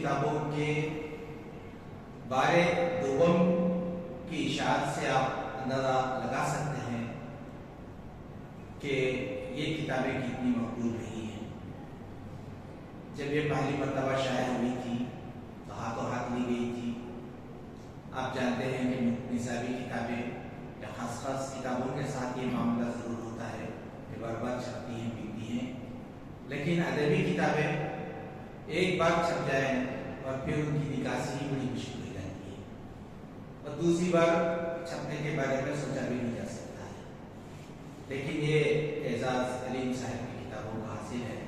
کتابوں کے بارے دوم کی اشاعت سے آپ اندازہ لگا سکتے ہیں کہ یہ کتابیں کتنی مقبول رہی ہیں۔ جب یہ پہلی مرتبہ شائع ہوئی تھی تو ہاتھوں ہاتھ لی گئی تھی۔ آپ جانتے ہیں کہ نصابی کتابیں یا خاص خاص کتابوں کے ساتھ یہ معاملہ ضرور ہوتا ہے کہ بار بار چھپتی ہیں بکتی ہیں، لیکن ادبی کتابیں ایک بار چھپ جائیں اور پھر ان کی نکاسی ہی بڑی مشکل ہو جاتی ہے، اور دوسری بار چھپنے کے بارے میں سوچا بھی نہیں جا سکتا ہے۔ لیکن یہ اعزاز علیم صاحب کی کتابوں کا حاصل ہے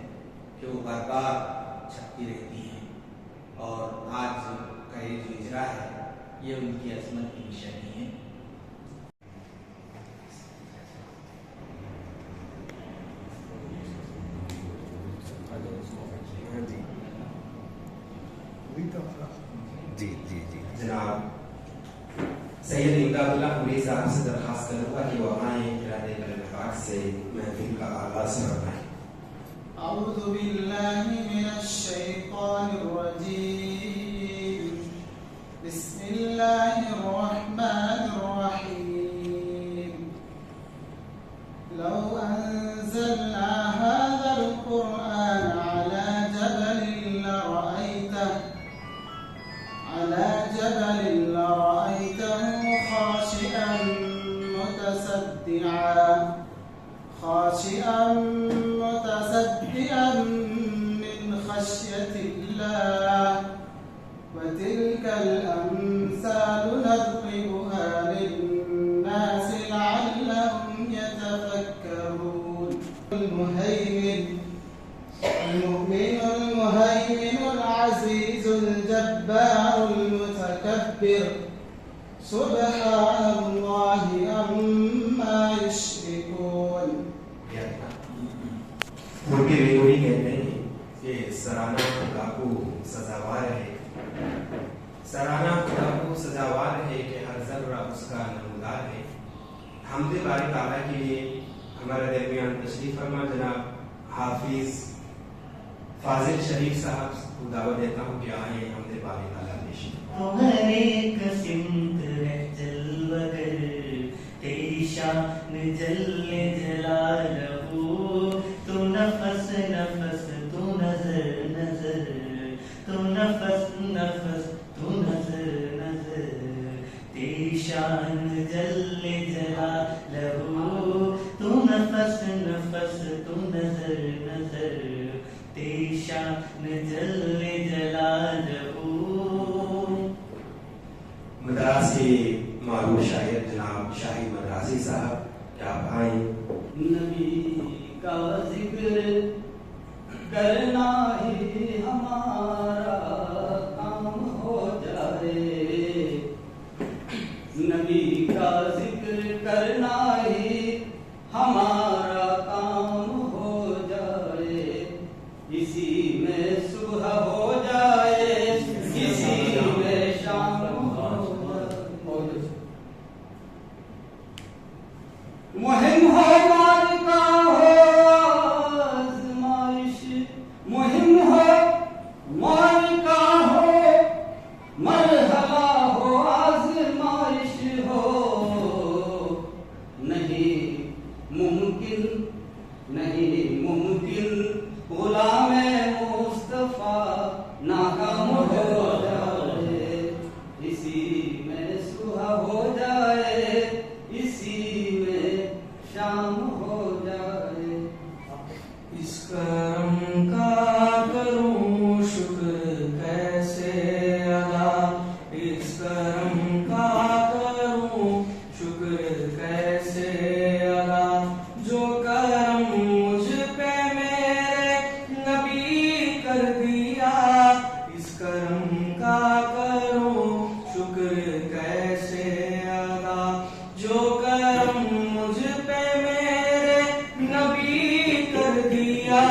کہ وہ بار بار چھپتی رہتی ہیں، اور آج کا یہ جو اجرا ہے یہ ان کی عظمت کی نشانی ہے۔ جناب سید امداد اللہ پوری صاحب سے درخواست کروں گا کہ وہ آئیں ارادے کلمہ پاک سے محفل کا آغاز فرمائیں۔ اعوذ باللہ من الشیطان الرجیم، بسم اللہ الرحمن الرحیم۔ لو انزلنا هذا القرآن على جبل لرأيته خاشعا متصدعا من خشية الله، وتلك الأمثال نضربها للناس لعلهم يتفكرون۔ المهيمن المؤمن المهيمن العزيز الجبار المتكبر، سبحان الله عما يشركون۔ ملکی ریکوری کہتے ہیں کہ سرانہ خدا کو سزاوار ہے، سرانہ خدا کو سزاوار ہے کہ ہر ذرہ اس کا نمودار ہے۔ حمد باری تعالیٰ کے لیے ہمارے درمیان تشریف فرما جناب حافظ فاضل شریف صاحب کو دعوت دیتا ہوں کہ آئیں حمد باری تعالیٰ پیش۔ ہر ایک سمت رہ جل وگر تیری شان جل جلالہ، تو نفس نفس تو نظر نظر، تو نفس نفس تو نظر نظر، تیری شان جل جلالہ، تو نفس نفس تو نظر نظر، تیری شان جل جلالہ۔ مدراس کے معروف شاعر جناب شاہد مدراسی صاحب کیا آپ آئیں؟ نبی کا ذکر کرنا ہی ہمارا کام ہو جائے، نبی کا ذکر کرنا ہی ہمارا کام ہو جائے، اسی میں صبح ہو جائے، اسی میں شام ہو جائے۔ مہم ہو مارکا ہو آزمائش، مہم ہو مارکا ہو مرحلہ ہو آزمائش ہو، نہیں ممکن نہیں ممکن غلام مصطفیٰ ناکام ہو جائے، اسی میں صبح ہو جائے، اسی میں شام ہو جائے۔ اس کرم کا کروں شکر کیسے ادا، اس کرم کا کروں شکر کیسے ادا، جو کرم مجھ پہ میرے نبی کر دیا، اس کرم کا کروں شکر کیسے ادا، جو کرم مجھ پہ میرے نبی کر دیا،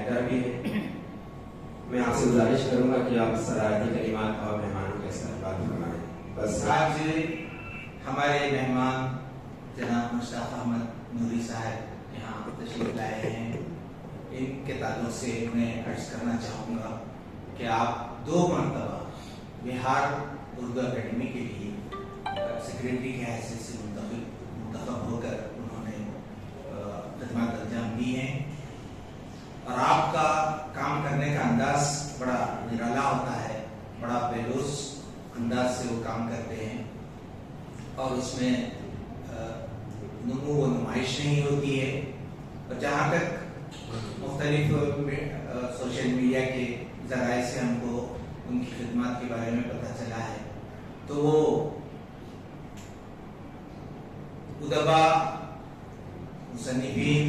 डायरेक्टर भी हैं। मैं आपसे गुजारिश करूंगा कि आप सराहती कलिमात और मेहमानों के इस्तकबाल फरमाएं। बस आज हमारे मेहमान जनाब मुश्ताक अहमद नूरी साहब यहाँ तशरीफ लाए हैं। इनके ताल्लुक से मैं अर्ज करना चाहूँगा कि आप 2 मरतबा बिहार उर्दू अकेडमी के लिए सेक्रेटरी के हैसियत से मुंतखब होकर उन्होंने खिदमत अंजाम दी हैं और आपका काम करने का अंदाज बड़ा निराला होता है, बड़ा बेलूस अंदाज से वो काम करते हैं और उसमें नुमो व नुमाइश नहीं होती है। और जहाँ तक मुख्तलिफ सोशल मीडिया के ज़राए से हमको उनकी खिदमत के बारे में पता चला है, तो वो उदबा, मुसन्निफीन,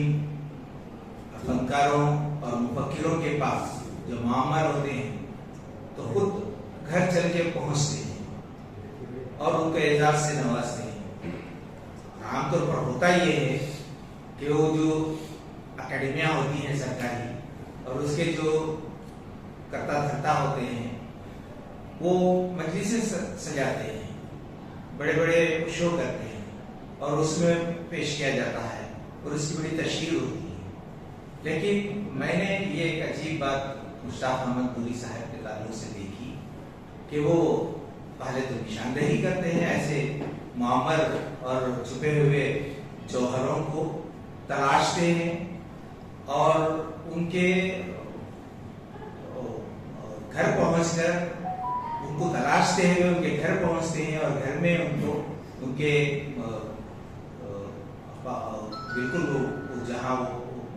फनकारों और मुफक्किरों के पास जो मामर होते हैं तो खुद घर चल के पहुँचते हैं और उनको एजाज से नवाजते हैं। आमतौर पर होता ये है कि वो जो अकेडमियाँ होती हैं सरकारी और उसके जो करता धरता होते हैं वो मजलिसें सजाते हैं, बड़े बड़े शो करते हैं और उसमें पेश किया जाता है और उसकी बड़ी तशहीर होती है। लेकिन मैंने ये एक अजीब बात मुश्ताक अहमद नूरी साहब के ताल्लुक से देखी कि वो पहले तो निशानदेही करते हैं ऐसे मुआमर और छुपे हुए जौहरों को तलाशते हैं और उनके घर पहुंचकर उनको तलाशते हैं, उनके घर पहुंचते हैं और घर में उनको उनके बिल्कुल वो जहाँ वो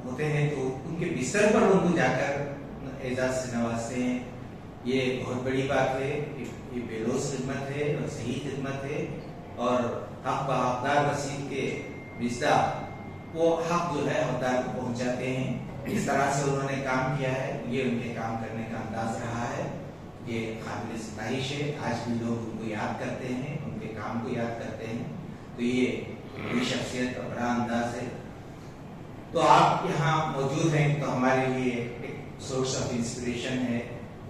होते हैं तो उनके बिस्तर पर उनको जाकर एजाज से नवाजते हैं। ये बहुत बड़ी बात है, ये बेलोस खिदमत है और सही खिदमत है और हक हकदार वसील के रिश्ता वो हक जो है हकदार को पहुंचाते हैं। इस तरह से उन्होंने काम किया है, ये उनके काम करने का अंदाज रहा है, ये काबिल सताइश है। आज भी लोग उनको याद करते हैं, उनके काम को याद करते हैं, तो ये बड़ी शख्सियत और बड़ा अंदाज है। तो आप यहाँ मौजूद हैं तो हमारे लिए एक सोर्स ऑफ इंस्पिरेशन है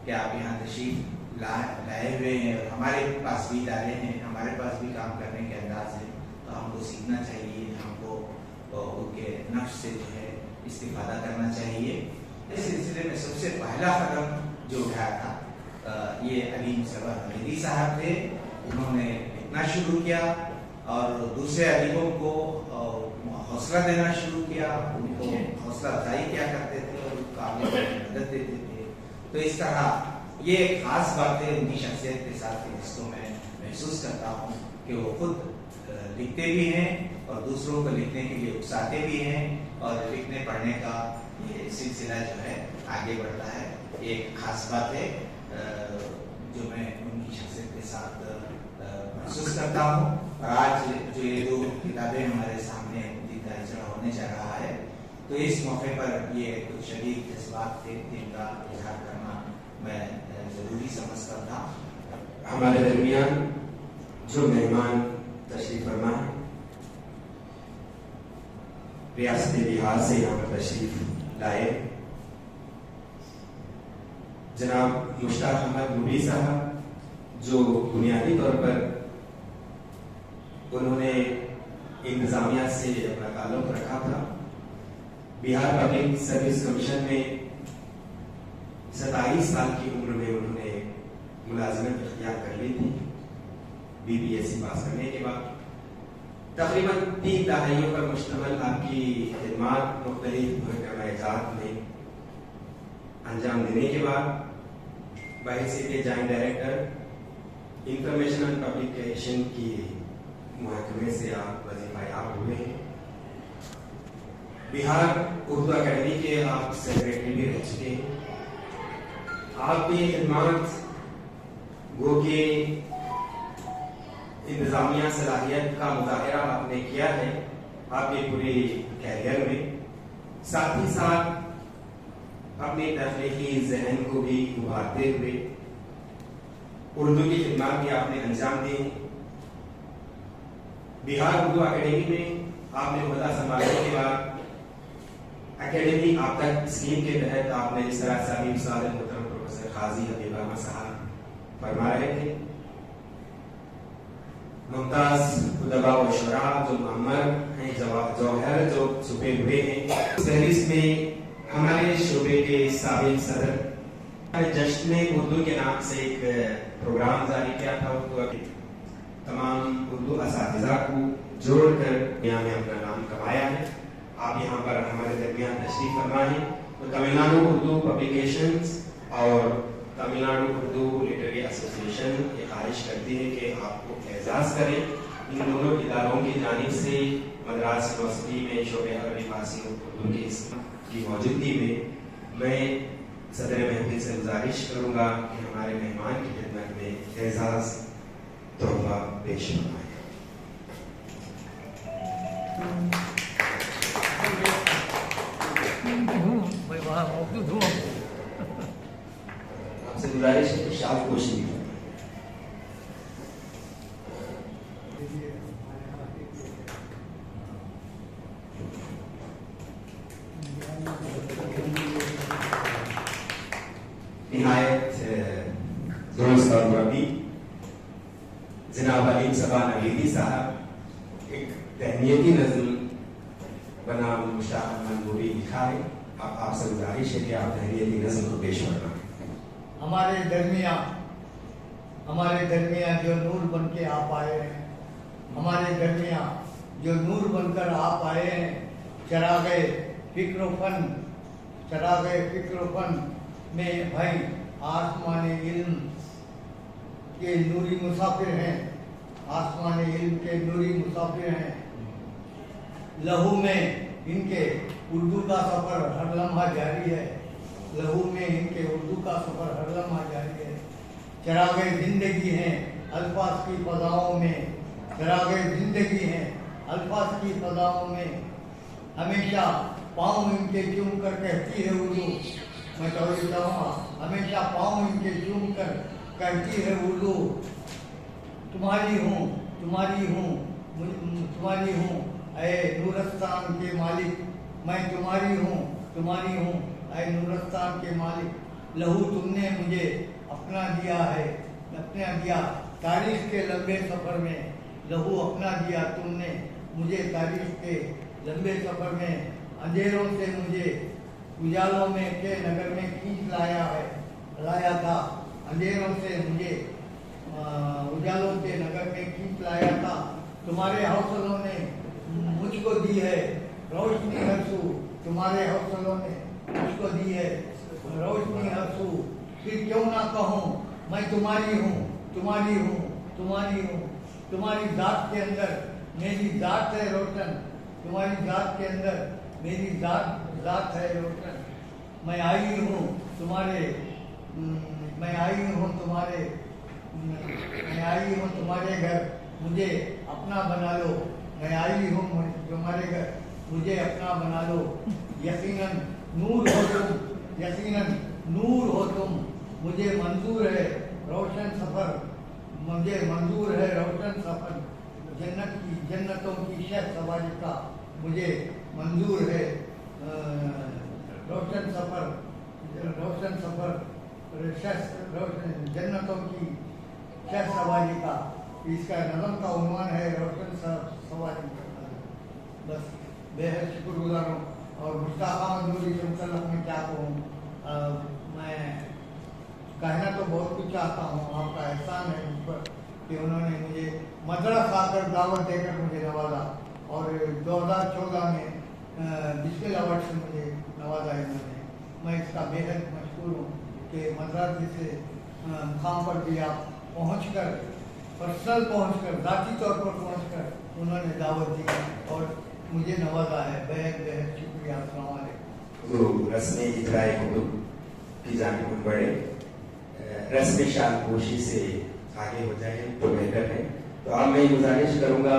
कि आप यहाँ तशरीफ लाए हुए हैं और हमारे पास भी इदारे हैं, हमारे पास भी काम करने के अंदाज है, तो हमको सीखना चाहिए, हमको उनके नफ्स से जो है इस्तिफादा करना चाहिए। इस सिलसिले में सबसे पहला कदम जो उठाया था ये अलीम सरवर हमीदी साहब थे। उन्होंने लिखना शुरू किया और दूसरे अलीमों को हौसला देना शुरू किया, उनको हौसला अफजाई क्या करते थे और उनको आगे मदद देते थे। तो इस तरह ये एक खास बात है उनकी शख्सियत के साथ जिसको मैं महसूस करता हूँ कि वो खुद लिखते भी हैं और दूसरों को लिखने के लिए उकसाते भी हैं और लिखने पढ़ने का ये सिलसिला जो है आगे बढ़ता है। ये एक खास बात है जो मैं उनकी शख्सियत के साथ महसूस करता हूँ। और आज जो ये 2 किताबें हमारे सामने दर्जा होने जा रहा है तो इस मौके पर ये कुछ शदीद जज्बात थे जिनका इजहार करना मैं जरूरी समझता था। हमारे दरमियान जो मेहमान तशरीफ फरमा है रियासत बिहार से यहाँ पर तशरीफ लाए जनाब मुश्ताक अहमद नूरी साहब, जो बुनियादी तौर पर उन्होंने इंतजामिया से अपना ताल्लुक रखा था। बिहार पब्लिक सर्विस कमीशन में 27 साल की उम्र में उन्होंने मुलाजिमत इख्तियार कर ली थी। BPSC पास करने के बाद तकरीबन 3 दहाइयों पर मुश्तमिल आपकी खिदमात मुख्तलिफ महकमात में अंजाम देने के बाद बहैसियत joint director information and publication की महकमे से आप वजीफायाब हुए हैं। बिहार उर्दू अकेडमी के आप सेक्रेटरी भी रह चुके हैं। आपकी खिदमत गो के इंतजामिया सलाहियत का मुजाहिरा आपने किया है आपके पूरे कैरियर में, साथ ही साथ अपने तख्लीकी जहन को भी उभारते हुए उर्दू की खिदमत भी आपने अंजाम दी। बिहार उर्दू अकेडमी में आपने ओहदा संभालने के बाद एकेडमी आप तक स्कीम के तहत आपने इस तरह से अभी उस्ताद मोहतरम प्रोफेसर काजी हबीब अहमद साहब फरमा रहे थे, मुमताज उदबा व शुरा जो मुअम्मर हैं, जौहर जो छुपे हुए हैं, इस फहरिस्त में हमारे शोबे के साबिक सदर जश्न उर्दू के नाम से एक प्रोग्राम जारी किया था। तो तमाम उर्दू असातिज़ा को जोड़कर यहाँ में अपना नाम कमाया है। आप यहाँ पर हमारे दरमियान तशरीफ फरमाएं। तो तमिलनाडु उर्दू पब्लिकेशंस और तमिलनाडु उर्दू लिटरेरी एसोसिएशन ये ख्वाहिश करती है कि आपको एजाज़ करें। इन दोनों इदारों की जानिब से मद्रास यूनिवर्सिटी में शोबे अरबी फारसी उर्दू की मौजूदगी में मैं सदर महफिल से गुजारिश करूँगा कि हमारे मेहमान की खिदमत में एजाज़ तोहफा पेश फरमाएं। आपसे गुजारिश है कि शाल कोशिश भी निहायत दोस्त और मुरब्बी जनाब अलीम सबा नवीदी साहब एक तहनीती नज़्म बनाम मुश्ताक मंजूरी लिखा है। आपसे गुजारिश है कि आप तहनीती नज़्म को पेश फरमाएं। हमारे दरमियाँ जो नूर बन के आप आए हैं, हमारे दरमियाँ जो नूर बनकर आप आए हैं, चरागे फिक्र में भाई आसमान इल्म के नूरी मुसाफिर हैं, आसमान इल्म के नूरी मुसाफिर हैं। लहू में इनके उर्दू का सफ़र हर लम्हा जारी है, लहू में इनके उर्दू का सफ़र हर लम्हा जारी है। चरागे जिंदगी हैं अल्फाज की फ़ज़ाओं में, चरागे जिंदगी हैं अल्फाज की फ़ज़ाओं में। हमेशा पाँव इनके चूम कर कहती है उर्दू, मैं तो ये कहूँगा, हमेशा पाँव इनके चूम कर कहती है उर्दू। तुम्हारी हूँ तुम्हारी हूँ तुम्हारी हूँ ऐ नूरस्तान के मालिक, मैं तुम्हारी हूँ ऐ नूरस्तान के मालिक। लहू तुमने मुझे अपना दिया है, अपना दिया तारीख के लंबे सफ़र में, लहू अपना दिया तुमने मुझे तारीख के लंबे सफ़र में। अंधेरों से मुझे उजालों में के नगर में खींच लाया था, अंधेरों से मुझे उजालों के नगर में खींच लाया था। तुम्हारे हौसलों ने मुझको दी है रोशनी हरसू, तुम्हारे हौसलों ने मुझको दी है रोशनी हरसू। फिर क्यों ना कहूँ मैं तुम्हारी हूँ तुम्हारी हूँ तुम्हारी हूँ। तुम्हारी जात के अंदर मेरी जात है रोशन, तुम्हारी जात के अंदर मेरी जात है रोशन। मैं आई हूँ तुम्हारे घर, मुझे अपना बना लो। मैं आई हूँ तुम्हारे घर, मुझे अपना बना लो। यकीनन नूर हो तुम, यकीनन नूर हो तुम। मुझे मंजूर है रोशन सफ़र, मुझे मंजूर है रोशन सफ़र। जन्नतों की शह सवारी का मुझे मंजूर है रोशन सफ़र, जन्नतों की शह सवारी का। इसका नज़म का उन्वान है रोशन सवारी। बस बेहद शुक्रगुजार हूँ और मुश्ताक अहमद नूरी से मुतल्लिक़ मैं क्या कहूँ। मैं कहना तो बहुत कुछ चाहता हूँ, आपका एहसान है मुझ पर कि उन्होंने मुझे मद्रास आकर दावत देकर मुझे नवाजा और 2014 में बिस्मिल अवार्ड से मुझे नवाजा इन्होंने। मैं इसका बेहद मशहूर हूँ कि मद्रास जैसे मुकाम पर भी आप पहुँचकर, पर्सनल पहुँचकर, ذاتی तौर पर पहुँचकर उन्होंने दावत दी और मुझे नवाजा है। बेहद शुक्रिया। अस्सलाम वालेकुम। तो रस्म इजराए हुकूम की जानिब बढ़े, रस्म शानपोशी से आगे हो जाए तो बेहतर है। तो अब मैं गुजारिश करूँगा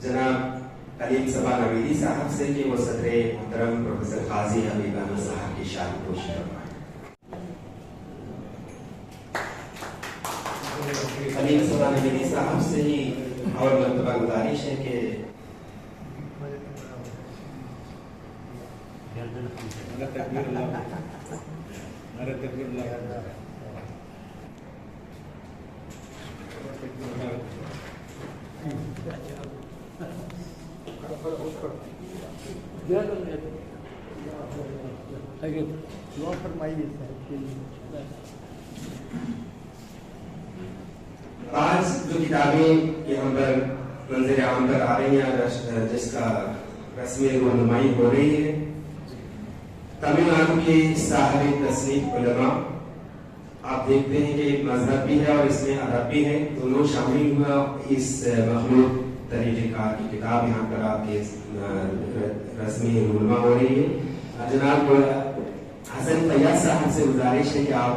जनाब अलीम सबा नवीदी साहब से कि वो सदर मोहतरम प्रोफेसर काजी हबीब अहमद साहब की शानपोशी फरमाएं। अलीम सबा नवीदी साहब से ही और मरतबा गुजारिश है कि آج جو کتابیں یہاں پر منظر عام پر آ رہی ہیں، جس کا رسمی رونمائی ہو رہی ہے، تمل ناڈو کے صاحب تصنیف علماء، آپ دیکھتے ہیں کہ مذہب بھی ہے اور اس میں ادب بھی ہے، دونوں شامل ہوا اس مخلوق طریقہ کار کی کتاب یہاں پر آپ کے رسمی رونما ہو رہی ہے۔ جناب حسن فیاض صاحب سے گزارش ہے کہ آپ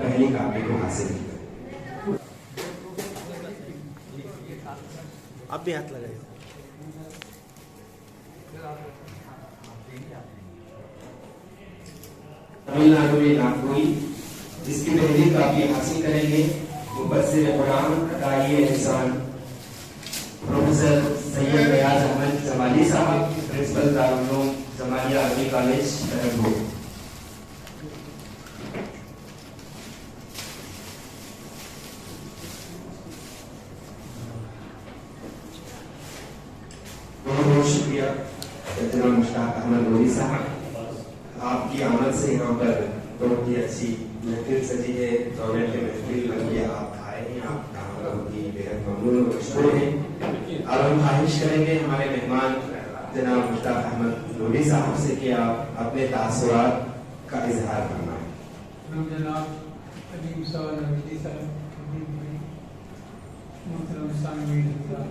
پہلی کاپی کو حاصل کریں۔ آپ بھی ہاتھ لگائیے۔ تمل ناڈو میں ناگپوری جس کی پہلی کاپی حاصل کریں گے مبصر قرآن داعی احسان پروفیسر سید ریاض احمد جمالی صاحب، پرنسپل دارالعلوم جمالیہ عربی کالج لکھنؤ۔ بہت بہت شکریہ جناب مشتاق احمد نوری صاحب، آپ کی آمد سے یہاں پر بہت ہی اچھی محفل سجی ہے، دولت کے محفل بن آپ آئے ہیں، آپ کا بہت ہی بےحد ممنون و مشکور ہیں۔ اب ہم خواہش کریں گے ہمارے مہمان جناب مشتاق احمد نوری صاحب سے کہ آپ اپنے تاثرات کا اظہار فرمائیں۔ جناب علیم صاحب نویدی صاحب، محترم سامعین حضرات،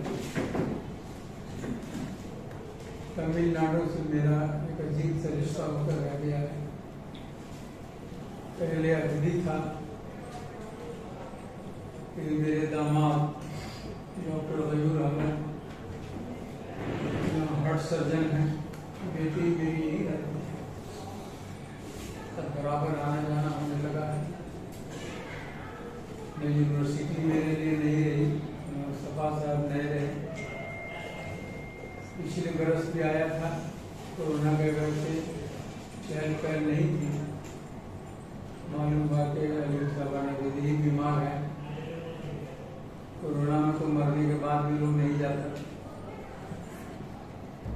تمل ناڈو سے میرا ایک عجیب سا رشتہ ہو کر رہ گیا ہے۔ پہلے ابدی تھا، پھر میرے داماد ڈاکٹر غیور احمد ہارٹ سرجن ہیں، بیٹی میری یہی رہتی ہے، سب برابر آنا جانا ہونے لگا ہے۔ یونیورسٹی میرے لیے نہیں رہی، مصطفیٰ صاحب نئے رہے۔ پچھلے برس بھی آیا تھا، کورونا کے وجہ سے چہل پہل نہیں تھی، معلوم ہوا کہ علیم صاحب نویدی بیمار ہے۔ کورونا میں تو مرنے کے بعد بھی لوگ نہیں جاتا۔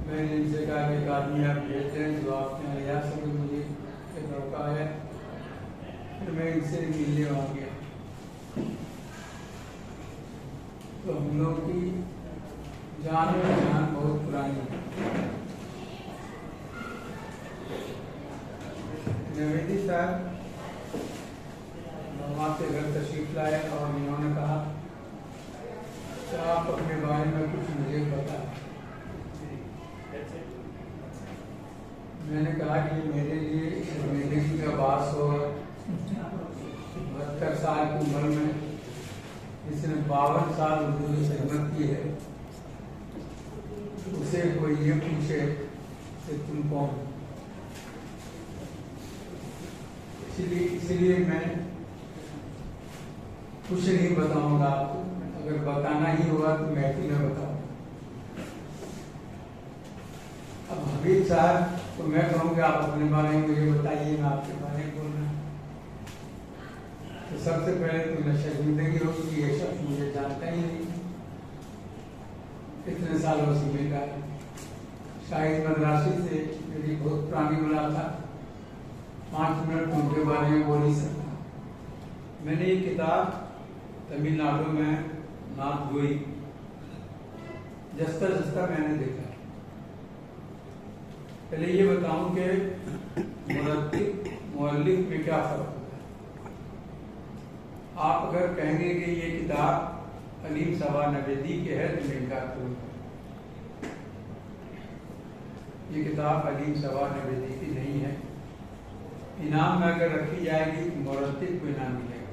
میں نے ان سے کہا کہ ایک آدمی آپ بھیج دیں جو آپ کے یہاں لے آ سکے، مجھے ایک موقع آیا، پھر میں ان سے ملنے آ گیا۔ تو ہم لوگ کی جان میں جان بہت پرانی ہے۔ نویدی صاحب وہاں سے گھر تشریف لائے اور انہوں نے کہا کہ آپ اپنے بارے میں کچھ مجھے بتائیں۔ میں نے کہا کہ میرے لیے زندگی کا باعث ہو 72 سال کی عمر میں جس نے 52 سال اردو کی خدمت کی ہے، اسے کوئی یہ پوچھے کہ تم کون؟ اس لیے میں کچھ نہیں بتاؤں گا آپ کو، اگر بتانا ہی ہوگا تو محفل میں بتاؤں۔ اب حبیب صاحب تو میں کہوں گا آپ اپنے بارے میں مجھے بتائیے، میں آپ کے بارے میں بولنا۔ تو سب سے پہلے تو نہ شرمندگی ہوگی، یہ شخص مجھے جانتا ہی نہیں، کتنے سالوں سے مل رہا ہے۔ شاہد مدراسی سے میری بہت پرانی ملاقات، 5 منٹ ان کے بارے میں بول نہیں سکتا۔ میں نے یہ کتاب تمل ناڈو میں نعت گوئی جستا جستا میں نے دیکھا۔ پہلے یہ بتاؤں کہ مرتب مؤلف میں کیا فرق ہوتا ہے۔ آپ اگر کہیں گے کہ یہ کتاب علیم صاحب نویدی کی ہے تو میں انکار کروں گا۔ یہ کتاب علیم صاحب نویدی کی نہیں ہے۔ انعام میں اگر رکھی جائے گی تو مرتب کو انعام ملے گا،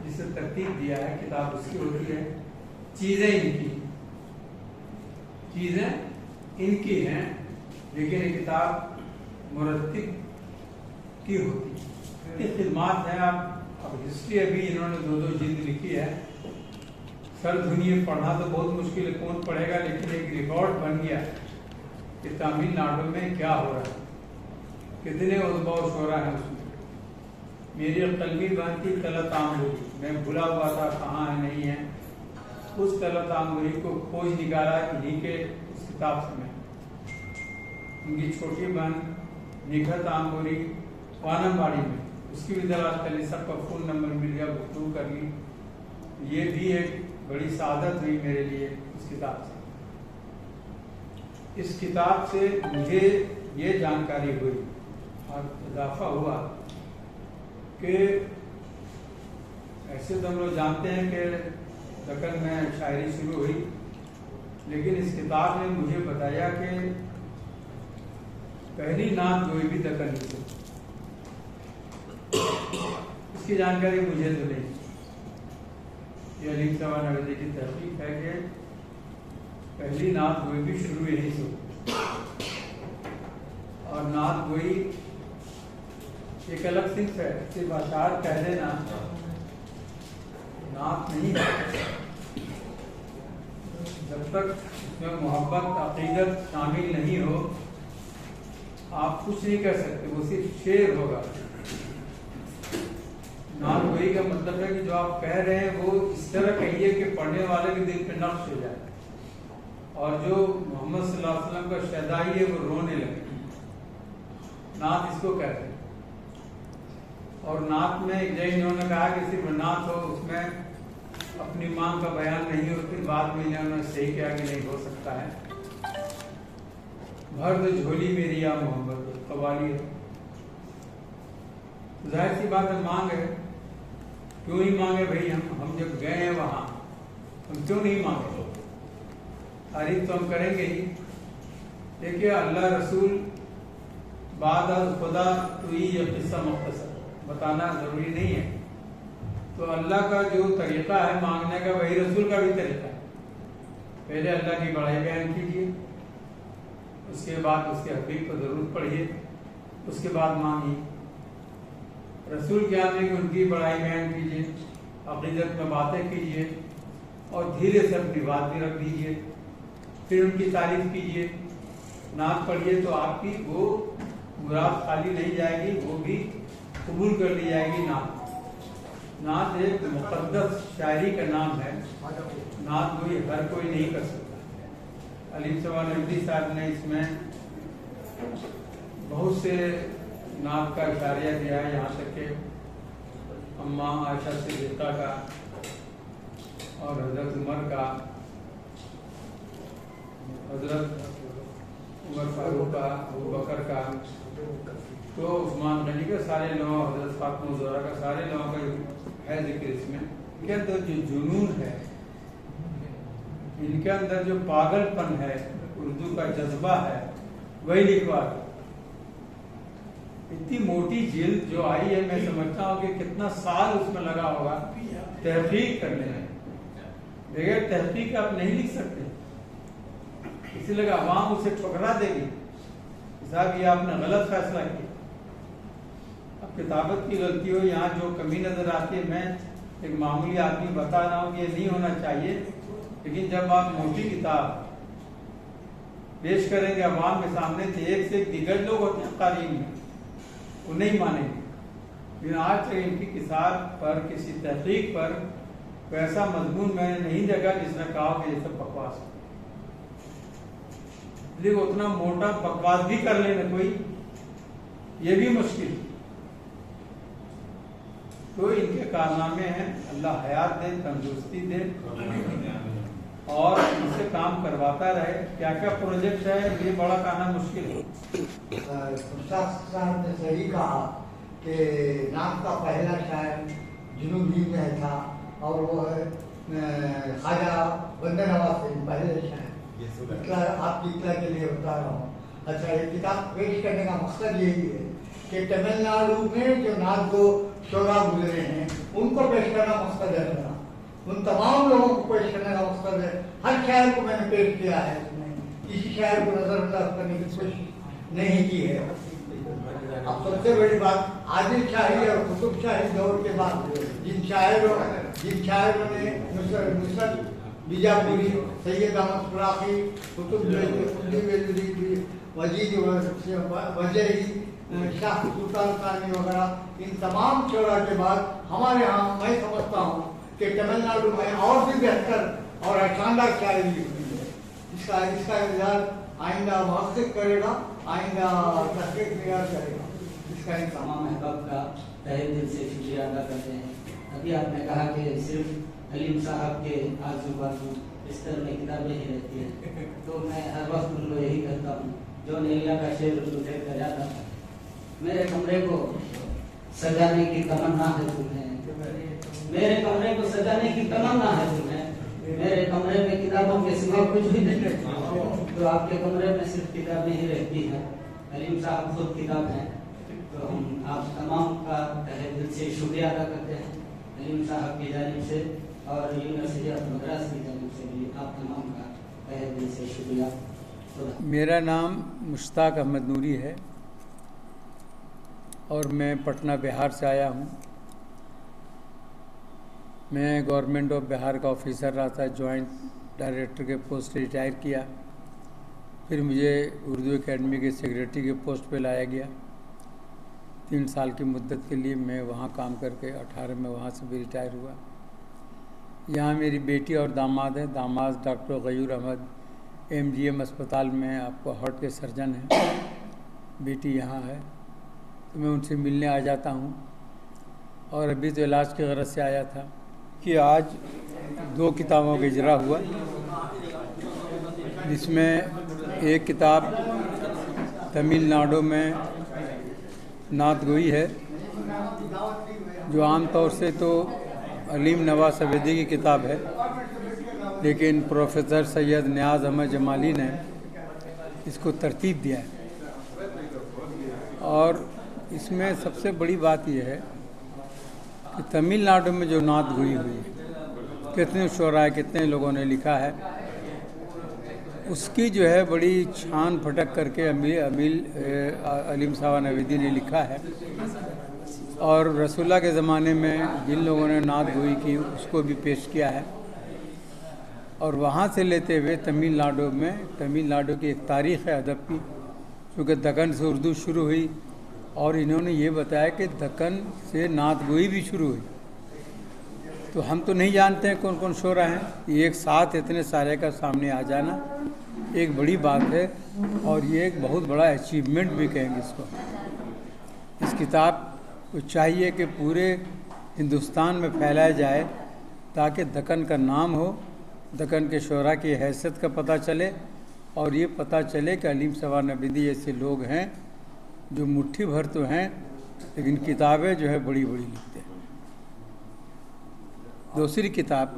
جس سے ترتیب دیا ہے کتاب اس کی ہوتی ہے، چیزیں ان کی ہیں، لیکن یہ کتاب مرتب کی ہوتی ہے۔ یہ خدمات ہیں۔ اب ہسٹری ابھی انہوں نے 2 جلد لکھی ہے، سر دنیا پڑھنا تو بہت مشکل ہے، کون پڑھے گا، لیکن ایک ریکارڈ بن گیا کہ تمل ناڈو میں کیا ہو رہا ہے۔ कितने उज़्मा और शोरा हैं उसमें। मेरी कलमी बहन की तलत आमूरी, मैं भुला हुआ था कहाँ है नहीं है, उस तलत आमूरी को खोज निकाला इन्हीं के उस किताब से मैं। उनकी छोटी बहन निखत आमूरी वानमबाड़ी में, उसकी भी तलाश कर ली, सबका फ़ोन नंबर मिल गया, गुफ्तगू कर ली। ये भी एक बड़ी सादत हुई मेरे लिए उस किताब से। इस किताब से मुझे ये जानकारी हुई और इजाफा हुआ कि ऐसे तो हम लोग जानते हैं कि दक्कन में शायरी शुरू हुई, लेकिन इस किताब ने मुझे बताया कि पहली नात गोई भी दक्कन की। इसकी जानकारी मुझे तो नहीं। ये अलीम सवा नवाज़ी की तहकीक है कि पहली नात गोई भी शुरू यहीं से, और नात गोई एक अलग सिंफ है, सिर्फ अशार कह देना नात नहीं है। जब तक उसमें मोहब्बत अकीदत शामिल नहीं हो आप कुछ नहीं कर सकते, वो सिर्फ शेर होगा। नात गोई का मतलब है कि जो आप कह रहे हैं वो इस तरह कहिए कि पढ़ने वाले के दिल पे नक्श हो जाए, और जो मोहम्मद सल्लल्लाहु अलैहि वसल्लम का शहदाई है वो रोने लगे। नात इसको कहते हैं। और नात में एक जगह इन्होंने कहा कि सिर्फ नात हो, उसमें अपनी माँ का बयान नहीं हो, फिर बाद में इन्होंने सही किया कि नहीं हो सकता है। भर दो झोली मेरी या मोहम्मद, कवाली है। जाहिर सी बात है मांग है, क्यों नहीं मांगे भाई, हम जब गए हैं वहां हम क्यों नहीं मांगे, तारीफ तो हम करेंगे ही। देखिए अल्लाह रसूल बाद खुदा तो ये किस्सा मुख्तसर बताना जरूरी नहीं है। तो अल्लाह का जो तरीका है मांगने का वही रसूल का भी तरीका है। पहले अल्लाह की बड़ाई बयान कीजिए, उसके बाद उसके हबीब को जरूर पढ़िए, उसके बाद मांगिए। रसूल क्या है कि उनकी बड़ाई बयान कीजिए, अक़ीदत में बातें कीजिए, और धीरे से अपनी बात भी रख दीजिए, फिर उनकी तारीफ कीजिए, नात पढ़िए, तो आपकी वो मुराद खाली नहीं जाएगी, वो भी कबूल कर ली जाएगी। नात एक मुक़द्दस शायरी का नाम है। नात कोई हर कोई नहीं कर सकता। अलीम सवा नवाज़ी साहब ने इसमें बहुत से नात का इशारा दिया है, यहाँ तक कि अम्मा आयशा सिद्दीक़ा का और हज़रत उमर का, हज़रत उमर फारूक का, अबू बकर का, तो उस्मान गनी का, सारे लोगों, हज़रत फातिमा ज़हरा का, सारे लोगों का है जिक्र इसमें। इनके अंदर जो जुनून है, इनके अंदर जो पागलपन है, उर्दू का जज्बा है, वही लिखवा है। इतनी मोटी जिल्द जो आई है, मैं समझता हूँ कि कितना साल उसमें लगा होगा तहकीक करने में। बगैर तहकीक आप नहीं लिख सकते, इसीलिए अवाम उसे ठुकरा देगी, साहब ये आपने गलत फैसला किया। अब किताबत की गलती हो, यहाँ जो कमी नजर आती है, मैं एक मामूली आदमी बता रहा हूँ कि ये नहीं होना चाहिए, लेकिन जब आप मोटी किताब पेश करेंगे अवाम के सामने, तो एक से दिग्गज लोग होते हैं कारीन में, वो नहीं मानेंगे। लेकिन आज तक इनकी किताब पर, किसी तहकीक पर कोई ऐसा मजमून मैंने नहीं देखा जिसने कहा कि ये सब बकवास है। लेकिन उतना मोटा बकवास भी कर लेना कोई, ये भी मुश्किल। तो इनके कारनामे हैं, अल्लाह हयात दे, तंदुरुस्ती दे, और इनसे काम करवाता रहे। क्या क्या प्रोजेक्ट है ये बड़ा कहना मुश्किल है। उस्ताद साहब ने सही कहा कि नाम का पहला शायर जुनूबी में था, और वो है ख्वाजा बंदे नवाज से पहले शायर। इतना आपकी इतना के लिए बता रहा हूँ। अच्छा, ये किताब पेश करने का मकसद यही है कि तमिलनाडु में जो नाथ को शोरा गुजरे हैं उनको पेश करना मकसद है मेरा। उन तमाम लोगों को पेश करने का मकसद है। हर शायर को मैंने पेश किया है, इसमें किसी शायर को नजरअंदाज करने की कोशिश नहीं की है। अब सबसे बड़ी बात, आदिल शाही और कुतुब शाही दौर के बाद जिन शायरों ने नुसरत बीजापुरी, सैयद अहमद खुराकी, कुतुब वजीद वजही, शाह सुल्तान खानी वगैरह इन तमाम शोरा के बाद हमारे यहाँ मैं समझता हूँ कि तमिलनाडु में और भी बेहतर और शानदार शायरी लिखी है। इसका इंतजार आइंदा महसूस करेगा, आइंदा तहकीक निगार करेगा। इसका इंतजार तमाम अहबाब का तहे दिल से शुक्रिया अदा करते हैं। अभी आपने कहा कि सिर्फ हलीम साहब के आजू बाजू बिस्तर में किताबें ही रहती हैं, तो मैं हर वक्त उनको यही कहता हूँ, जो नीलिया का शेर उसे कर जाता था, मेरे कमरे को सजाने की तमन्ना है तुम्हें, मेरे कमरे को सजाने की तमन्ना है तुम्हें, मेरे कमरे में किताबों के सिवा कुछ भी नहीं, तो आपके कमरे में सिर्फ किताबें ही रहती हैं। हलीम साहब खुद किताब हैं, तो हम आप तमाम का तहे दिल से शुक्रिया अदा करते हैं, हलीम साहब की जानिब से और यूनिवर्सिटी ऑफ मद्रास की जानिब से भी आप तमाम का तहे दिल से शुक्रिया। मेरा नाम मुश्ताक अहमद नूरी है और मैं पटना बिहार से आया हूँ। मैं गवर्नमेंट ऑफ बिहार का ऑफिसर रहा था, जॉइंट डायरेक्टर के पोस्ट से रिटायर किया, फिर मुझे उर्दू एकेडमी के सेक्रेटरी के पोस्ट पे लाया गया। 3 साल की मुद्दत के लिए मैं वहाँ काम करके 18 में वहाँ से भी रिटायर हुआ। यहाँ मेरी बेटी और दामाद है। दामाद डॉक्टर गयूर अहमद MGM अस्पताल में आपको हार्ट के सर्जन हैं, बेटी यहाँ है, तो मैं उनसे मिलने आ जाता हूँ। और अभी तो इलाज की गरज से आया था कि आज 2 किताबों का इजरा हुआ, जिसमें एक किताब तमिलनाडु में नात गोई है, जो आम तौर से तो अलीम नवाज अवैधी की किताब है, लेकिन प्रोफेसर सैयद नियाज़ अहमद जमाली ने इसको तरतीब दिया है। और इसमें सबसे बड़ी बात यह है कि तमिलनाडु में जो नात गोई हुई है, कितने शुरा कितने लोगों ने लिखा है, उसकी जो है बड़ी छान फटक करके अलीम साहब नवेदी ने लिखा है। और रसूलुल्लाह के ज़माने में जिन लोगों ने नात गोई की उसको भी पेश किया है। और वहाँ से लेते हुए तमिलनाडु की एक तारीख़ है अदब की, क्योंकि दक्कन से उर्दू शुरू हुई और इन्होंने ये बताया कि दक्कन से नात गोई भी शुरू हुई। तो हम तो नहीं जानते हैं कौन कौन शोरा हैं, एक साथ इतने सारे का सामने आ जाना एक बड़ी बात है और ये एक बहुत बड़ा अचीवमेंट भी कहेंगे इसको। इस किताब को चाहिए कि पूरे हिंदुस्तान में फैलाया जाए ताकि दक्कन का नाम हो, दक्कन के शोरा की हैसियत का पता चले और ये पता चले कि अलीम साहब नवेदी ऐसे लोग हैं जो मुट्ठी भर तो हैं लेकिन किताबें जो है बड़ी बड़ी लिखते हैं। दूसरी किताब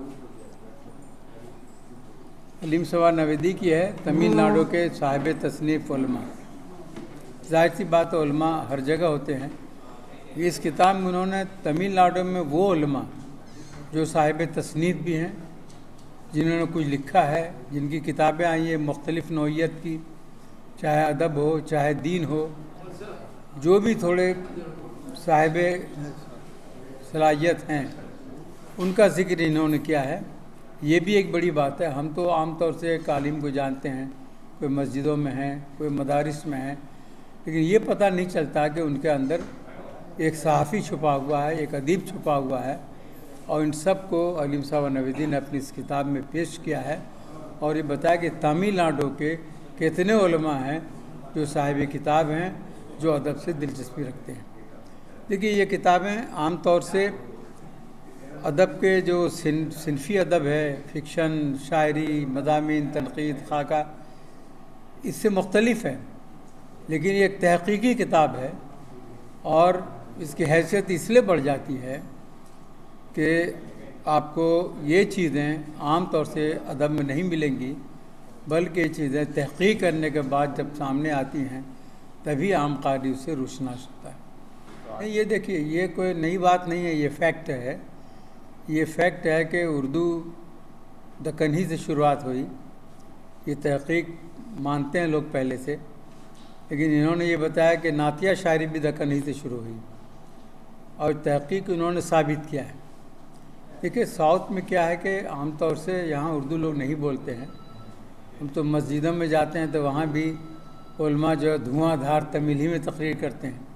अलीम साहब नवेदी की है, तमिलनाडु के साहिब तसनीफ़ उलमा। ज़ाहिर सी बात है उलमा हर जगह होते हैं। इस किताब में उन्होंने तमिलनाडु में वो उलमा जो साहिब तसनीफ़ भी हैं, जिन्होंने कुछ लिखा है, जिनकी किताबें आई हैं मुख्तलिफ़ नौइयत की, चाहे अदब हो चाहे दीन हो, जो भी थोड़े साहिब सलाहियत हैं उनका ज़िक्र इन्होंने किया है। ये भी एक बड़ी बात है। हम तो आम तौर से एक आलिम को जानते हैं, कोई मस्जिदों में हैं, कोई मदारिस में हैं, लेकिन ये पता नहीं चलता कि उनके अंदर एक सहाफ़ी छुपा हुआ है, एक अदीब छुपा हुआ है। और इन सब को अलीम साहब नवेदी ने अपनी इस किताब में पेश किया है और ये बताया कि तमिलनाडु के कितने उलमा हैं जो साहिब किताब हैं, जो अदब से दिलचस्पी रखते हैं। देखिए ये किताबें आम तौर से अदब के जो सिनफ़ी अदब है, फ़िक्शन, शायरी, मज़ामीन, तनक़ीद, ख़ाका, इससे मुख्तलिफ़ है, लेकिन ये एक तहक़ीक़ी किताब है और इसकी हैसियत इसलिए बढ़ जाती है कि आपको ये चीज़ें आम तौर से अदब में नहीं मिलेंगी, बल्कि ये चीज़ें तहक़ीक़ करने के बाद जब सामने आती हैं तभी आम क़ारी उससे रोशनास होता है। ये देखिए, ये कोई नई बात नहीं है, ये फैक्ट है। ये फैक्ट है कि उर्दू दक्कन ही से शुरुआत हुई। ये तहक़ीक़ मानते हैं लोग पहले से, लेकिन इन्होंने ये बताया कि नातिया शायरी भी दक्कन ही से शुरू हुई और तहक़ीक़ इन्होंने साबित किया है। देखिए साउथ में क्या है कि आम तौर से यहाँ उर्दू लोग नहीं बोलते हैं। हम तो मस्जिदों में जाते हैं तो वहाँ भी उलमा जो धुआंधार तमिल ही में तकरीर करते हैं।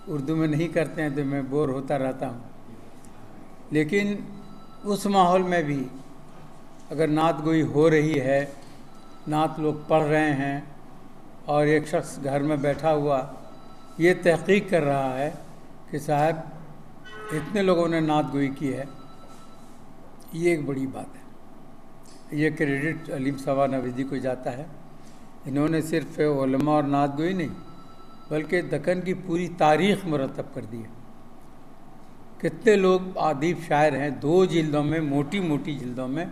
اردو میں نہیں کرتے ہیں تو میں بور ہوتا رہتا ہوں. لیکن اس ماحول میں بھی اگر نعت گوئی ہو رہی ہے، نعت لوگ پڑھ رہے ہیں، اور ایک شخص گھر میں بیٹھا ہوا یہ تحقیق کر رہا ہے کہ صاحب اتنے لوگوں نے نعت گوئی کی ہے، یہ ایک بڑی بات ہے. یہ کریڈٹ علیم صبا نویدی کو جاتا ہے. انہوں نے صرف علماء اور نعت گوئی نہیں بلکہ دکن کی پوری تاریخ مرتب کر دی ہے. کتنے لوگ ادیب شاعر ہیں، 2 جلدوں میں، موٹی موٹی جلدوں میں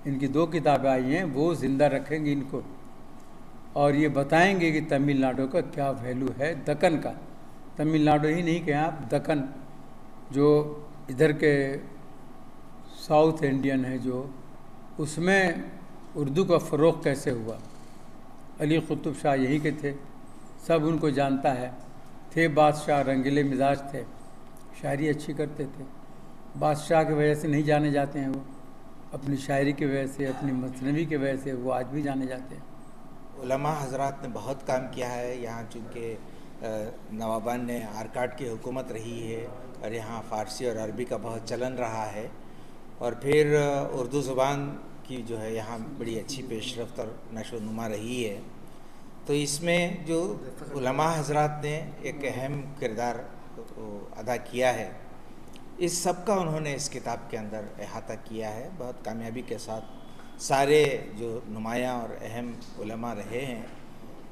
ان کی 2 کتابیں آئی ہیں، وہ زندہ رکھیں گے ان کو اور یہ بتائیں گے کہ تمل ناڈو کا کیا ویلیو ہے، دکن کا. تمل ناڈو ہی نہیں کہیں آپ، دکن جو ادھر کے ساؤتھ انڈین ہے جو، اس میں اردو کا فروغ کیسے ہوا. علی قطب شاہ یہی کے تھے، سب ان کو جانتا ہے. تھے بادشاہ، رنگیلے مزاج تھے، شاعری اچھی کرتے تھے. بادشاہ کی وجہ سے نہیں جانے جاتے ہیں، وہ اپنی شاعری کی وجہ سے، اپنی مثنوی کی وجہ سے وہ آج بھی جانے جاتے ہیں. علماء حضرات نے بہت کام کیا ہے یہاں، چونکہ نوابان نے آرکاٹ کی حکومت رہی ہے اور یہاں فارسی اور عربی کا بہت چلن رہا ہے، اور پھر اردو زبان کی جو ہے یہاں بڑی اچھی پیش رفت اور نشو و نما رہی ہے. تو اس میں جو علماء حضرات نے ایک اہم کردار ادا کیا ہے، اس سب کا انہوں نے اس کتاب کے اندر احاطہ کیا ہے بہت کامیابی کے ساتھ. سارے جو نمایاں اور اہم علماء رہے ہیں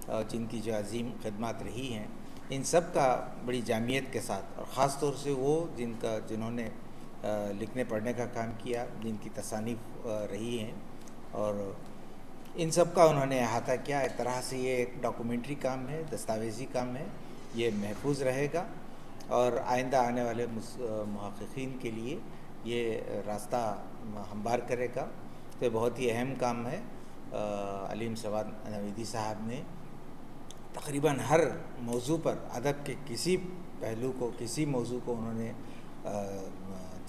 اور جن کی جو عظیم خدمات رہی ہیں، ان سب کا بڑی جامعیت کے ساتھ، اور خاص طور سے وہ جنہوں نے لکھنے پڑھنے کا کام کیا، جن کی تصانیف رہی ہیں، اور ان سب کا انہوں نے احاطہ کیا. ایک طرح سے یہ ایک ڈاکومنٹری کام ہے، دستاویزی کام ہے. یہ محفوظ رہے گا اور آئندہ آنے والے محققین کے لیے یہ راستہ ہموار کرے گا. تو یہ بہت ہی اہم کام ہے. علیم صبا نویدی صاحب نے تقریباً ہر موضوع پر، ادب کے کسی پہلو کو، کسی موضوع کو انہوں نے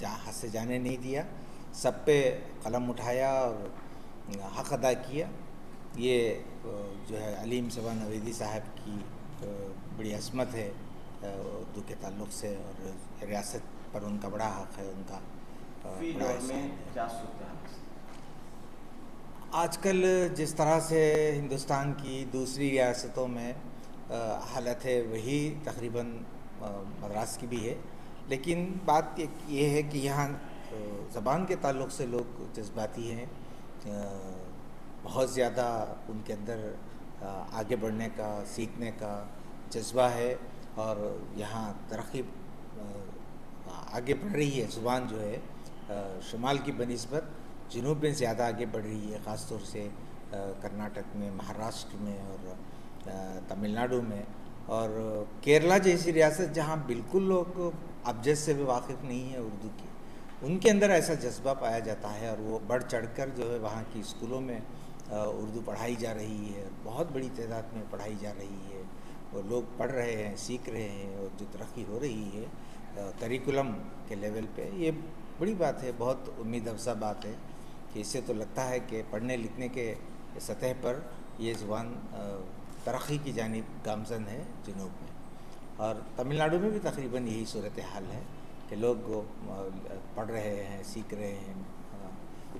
ہاتھ سے جانے نہیں دیا. سب پہ قلم اٹھایا اور حق ادا کیا. یہ جو ہے علیم صبا نویدی صاحب کی بڑی عظمت ہے اردو کے تعلق سے، اور ریاست پر ان کا بڑا حق ہے، ان کا بڑا احسان ہے. آج کل جس طرح سے ہندوستان کی دوسری ریاستوں میں حالت ہے، وہی تقریباً مدراس کی بھی ہے. لیکن بات یہ ہے کہ یہاں زبان کے تعلق سے لوگ جذباتی ہیں، بہت زیادہ ان کے اندر آگے بڑھنے کا، سیکھنے کا جذبہ ہے، اور یہاں ترقی آگے بڑھ رہی ہے. زبان جو ہے شمال کی بنسبت جنوب میں زیادہ آگے بڑھ رہی ہے، خاص طور سے کرناٹک میں، مہاراشٹر میں اور تمل ناڈو میں. اور کیرلا جیسی ریاست جہاں بالکل لوگ ابجد سے بھی واقف نہیں ہیں اردو کی، ان کے اندر ایسا جذبہ پایا جاتا ہے، اور وہ بڑھ چڑھ کر جو ہے وہاں کی اسکولوں میں اردو پڑھائی جا رہی ہے، بہت بڑی تعداد میں پڑھائی جا رہی ہے، اور لوگ پڑھ رہے ہیں، سیکھ رہے ہیں، اور جو ترقی ہو رہی ہے کریکولم کے لیول پہ، یہ بڑی بات ہے. بہت امید افزا بات ہے کہ اس سے تو لگتا ہے کہ پڑھنے لکھنے کے سطح پر یہ زبان ترقی کی جانب گامزن ہے جنوب میں. اور تمل ناڈو میں بھی تقریباً یہی صورتحال ہے کہ لوگ پڑھ رہے ہیں، سیکھ رہے ہیں،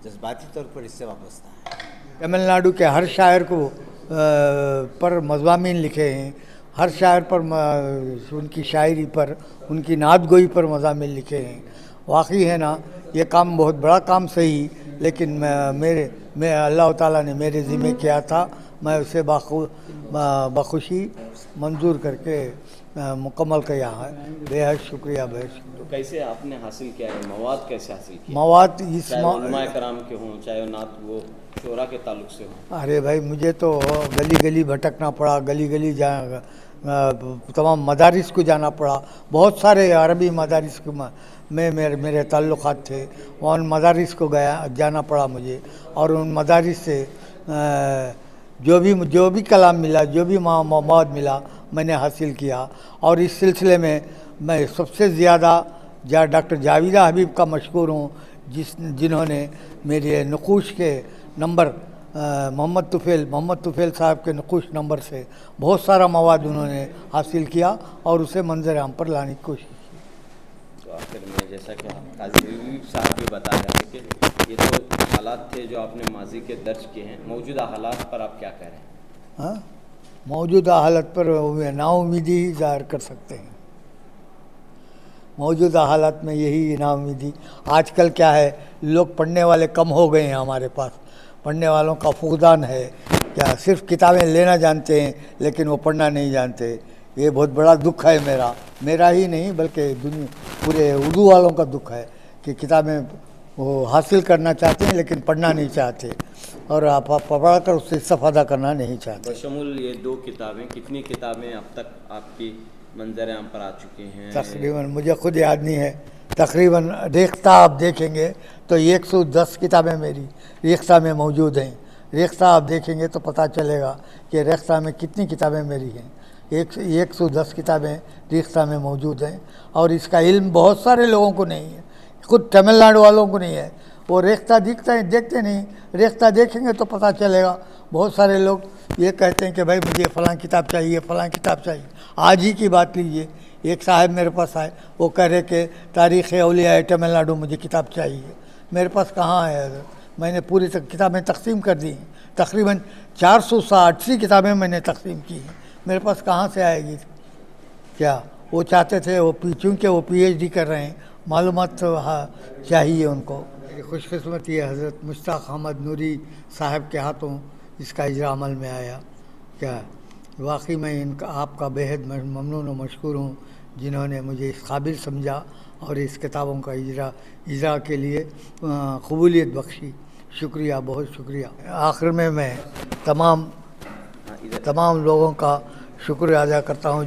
جذباتی طور پر اس سے وابستہ ہے. تمل ناڈو کے ہر شاعر کو پر مضامین لکھے ہیں، ہر شاعر پر ان کی شاعری پر، ان کی نعت گوئی پر مضامین لکھے ہیں. واقعی ہے نا، یہ کام بہت بڑا کام صحیح، لیکن میں اللہ تعالیٰ نے میرے ذمہ کیا تھا، میں اسے بخوشی منظور کر کے مکمل کیا ہے. بے حد شکریہ، بے حد شکریہ. تو کیسے آپ نے حاصل کیا ہے مواد، کیسے حاصل کیا؟ مواد اس چاہے علماء کرام کے ہوں، چاہے نعت وہ شعراء کے تعلق سے ہوں. ارے بھائی، مجھے تو گلی گلی بھٹکنا پڑا، گلی گلی تمام مدارس کو جانا پڑا. بہت سارے عربی مدارس کو میں میرے تعلقات تھے، ان مدارس کو جانا پڑا مجھے، اور ان مدارس سے جو بھی کلام ملا، جو بھی مواد ملا، میں نے حاصل کیا. اور اس سلسلے میں میں سب سے زیادہ ڈاکٹر جاویدہ حبیب کا مشکور ہوں، جنہوں نے میرے نقوش کے نمبر मोहम्मद तुफेल साहब के नकुश नंबर से बहुत सारा मवाद उन्होंने हासिल किया और उसे मंजर आम पर लाने की कोशिश की। तो आखिर में जैसा कि काजी हबीब साहब भी बता रहे थे कि ये तो हालात थे जो आपने माजी के दर्ज किए हैं, मौजूदा हालात पर आप क्या कह रहे हैं? हाँ, मौजूदा हालत पर नाउमीदी ही ज़ाहिर कर सकते हैं। मौजूदा हालत में यही नाउमीदी। आजकल क्या है, लोग पढ़ने वाले कम हो गए हैं, हमारे पास पढ़ने वालों का फुकदान है। क्या सिर्फ किताबें लेना जानते हैं लेकिन वो पढ़ना नहीं जानते। ये बहुत बड़ा दुख है मेरा ही नहीं बल्कि दुनिया पूरे उर्दू वालों का दुख है कि किताबें वो हासिल करना चाहते हैं लेकिन पढ़ना नहीं चाहते और आप पढ़ कर उससे इस्तेफादा करना नहीं चाहते। बशमूल ये 2 किताबें, कितनी किताबें अब तक आपकी मंजर आम पर आ चुकी हैं? तकरीबन मुझे खुद याद नहीं है, तकरीबन रेख्ता आप देखेंगे तो 110 किताबें मेरी रेख्ता में मौजूद हैं। रेख्ता आप देखेंगे तो पता चलेगा कि रेख्ता में कितनी किताबें मेरी हैं। 110 किताबें रेख्ता में मौजूद हैं और इसका इल्म बहुत सारे लोगों को नहीं है, खुद तमिलनाडु वालों को नहीं है। वो रेख्ता देखते नहीं, रेख्ता देखेंगे तो पता चलेगा। बहुत सारे लोग ये कहते हैं कि भाई मुझे फ़लाँ किताब चाहिए, फ़लाँ किताब चाहिए। आज ही की बात लीजिए, एक साहब मेरे पास आए, वो कह रहे कि तारीख़ औलिया तमिलनाडु मुझे किताब चाहिए। मेरे पास कहाँ है, मैंने पूरी किताबें तकसीम कर दी हैं, तकरीबन 480 किताबें मैंने तकसीम की हैं। मेरे पास कहाँ से आएगी? क्या वो चाहते थे, वो चूँकि वो PhD कर रहे हैं, मालूमात तो चाहिए उनको। मेरी खुशकिस्मती है हज़रत मुश्ताक अहमद नूरी साहब के हाथों इसका इजरा अमल में आया। क्या वाकई मैं इनका आपका बेहद ममनून और मशकूर हूँ जिन्होंने मुझे इस काबिल समझा और इस किताबों का इजरा के लिए कबूलियत बख्शी। शुक्रिया, बहुत शुक्रिया। आखिर में मैं तमाम लोगों का शुक्र अदा करता हूँ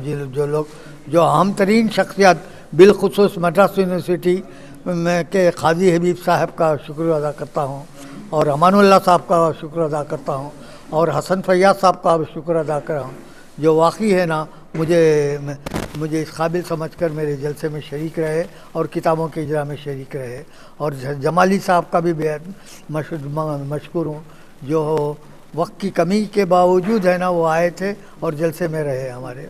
जो अहम तरीन शख्सियत बिलखुसूस मद्रास यूनिवर्सिटी में के काजी हबीब साहब का शुक्र अदा करता हूँ और अमानुल्लाह साहब का शुक्र अदा करता हूँ और हसन फैयाज साहब का भी शुक्र अदा कर रहा हूँ जो वाकई है ना मुझे इस काबिल समझकर मेरे जलसे में शरीक रहे और किताबों के इजरा में शरीक रहे। और जमाली साहब का भी बेहद मशकूर हूँ जो वक्त की कमी के बावजूद है ना वो आए थे और जलसे में रहे हमारे।